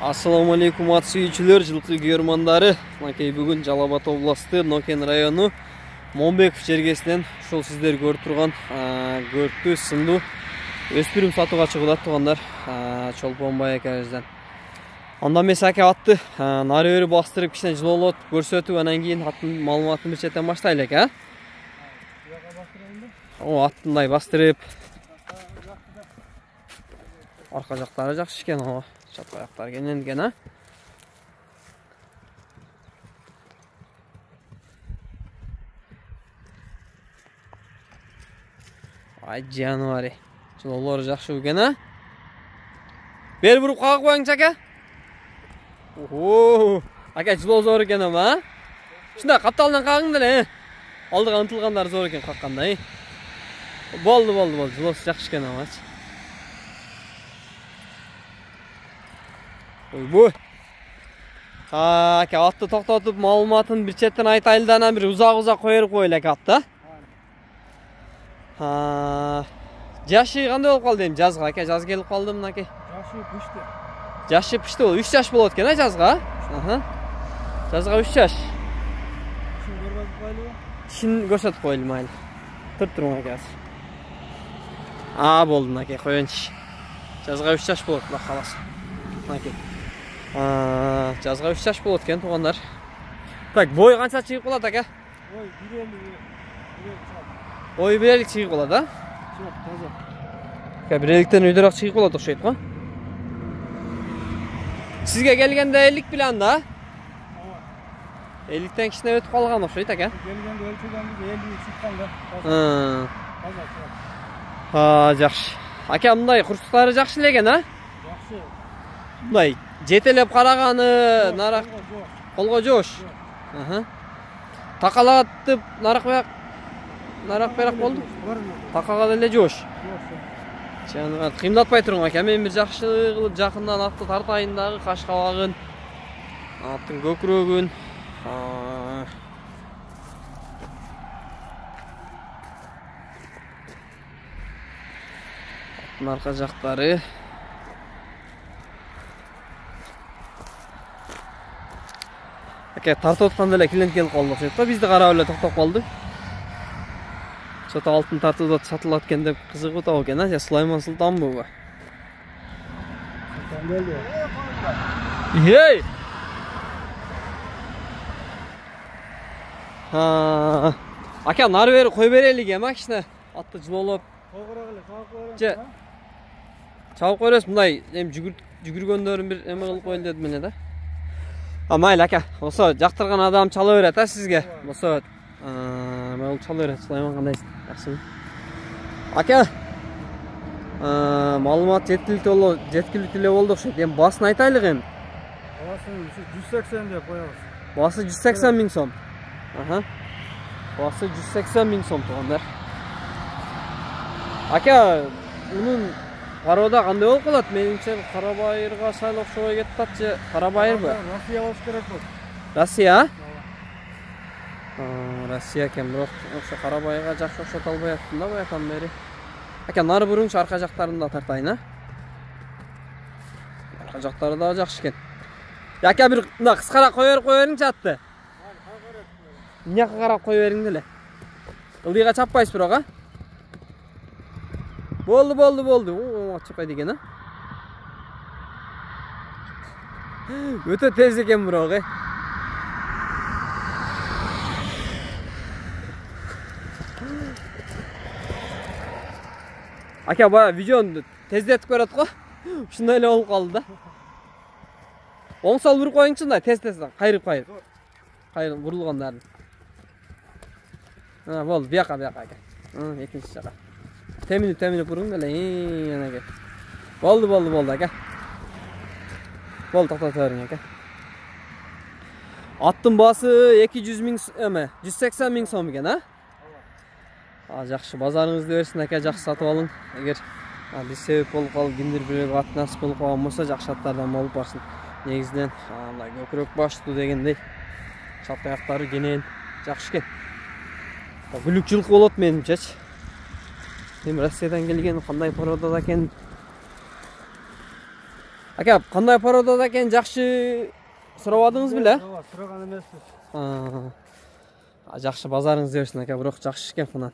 Assalamu alaikum ат сүйүүчүлөр, жылкы көрмандары. Мынакей бүгүн Жалал Абад областы Нокен району Момбеков жергесинен ушул сиздер көрүп турган көрктүү сындуу өспүрүм сатууга чыгылат тугандар. Чолпон байекебизден. Анда эмес аке атты нары бери бастырып кичине жылоолот көрсөтүп, анан кийин аттын маалыматын бир четен баштайлы эке, а? О, аттындай бастырып. Арка жактары жакшы экен, о. Çatı ayaklar gene. Ay canıvari. Çılolları jakşı bu gene. Bel vurup kalk koyun aka. Oho. Aka çılol zor eкен ama. Şunda kaptaldan kalkın da ne? Aldık antılganlar zor eken kalkkanda. Boldu. Çılol jakşı eкен ama. Bu. Aka atты toktotуп маалыматын bir çetten aytайлы да анан bir uzak koyup koyulak atты. Жашы кандай болуп калды эми жазга ака? Жаз келип калды мынакей. Жашы пишти болду. 3 жаш болот экен а жазга? Жазга 3 жаш. Тишин көрсөтүп койлу майли. Туруп ака. Болду мынакей коеюнчу. Жазга 3 жаш болот, Кудай кааласа. Мынакей. Жазга 3 жаш болот экен тугандар. Так, бой канча чыгып калат ака? Ой, 1.50 чыгып калат, а? Жок, таза. Ака 1.50тен өйдөрөөк чыгып калат окшойт го. Сизге келгенде 50 билан да? 50тен кичине өтүп калган окшойт ака. Келгенде өлчөгөнбүз 50 чыккан да. Таза. Жакшы. Ака мындай курчуктары жакшы эле экен, а? Жакшы. Мындай жетелеп караганы нарак колго жоош. Такалатып нарак берак болду. Такага деле жоош. Жана кыймдатпай туруң ака, мен бир жакшы кылып жакындан атты тартайын дагы, каш кабагын, аттын көкүрөгүн. Аттын арка жактары. Ака тартып атканда эле клиент келип калды окшойт. Бизди карап эле токтоп калды. Чото алтын тартып сатылат экен деп кызыгып атабы экен, а? Сулайман Султан бу. Ей! Ака нары бери кой берелик эми кичине атты жылоолоп. Же. Чабып койрос мындай эми жүгүргөндөрүн бир эме кылып коелу дедим эле да. Mayli aka, olsa jaktırgan adam çalıveret ha sizge. Olsa ben çalıveret, Süleyman kandayсың? Yaxşımı? Aka, malumat жеткиликтүү эле болду окшойт. Эми басын айтайлык эми. Басын 180 деп коебуз. Басы 180 миң сом. Басы 180 миң сом тугандар. Aka, унун Карода кандай болуп калат? Менимче Карабайырга сайыл окшобой кетип атчы. Карабайырбы? Россия болуш керек болот. Россия? Россия экен, бирок ошо Карабайга жакшы окшото албай аттым да баятан бери. Ака нары буруңчу арка жактарын да тартайын, а? Арка жактары да жакшы экен. Ака бир мына кыскара кое бериңчи атты. Эмне карап кое бериң деле. Ылдыйга чаппайсыз бирок, а? Boldu. Чыкпайт экен, а? Өтө тез экен бирок, Ака бая видеону тездетип көрөт го. Ушундай эле болуп калды да. Оң сол буруп коюңчу мындай тез кайрып. Кайрып бурулгандарын. Болду, бияка ака. Экинчи жака. Темini buruң деле. Анаке. Болду ака. Болду, токтото бериң ака. Аттын басы 200 миң эме, 180 миң сом экен, а? Жакшы, базарыңызды берсин ака, жакшы сатып алың. Эгер бир себеп болуп калып, кимдир бирөө ат насып болуп калган болсо, жакшы аттардан болуп барсын. Негизинен мындай көкүрөк баштуу дегендей, чат аяктары кенен, жакшы экен. Бүлүк жылкы болот менимчечи. Hem Rusya'dan gelgen qanday parodada ekan. Aka, qanday parodada ekan, yaxshi so'ravadingiz bile? So'ragan emasmiz. Yaxshi bazaringiz bersin aka, biroq yaxshi ekan xunan.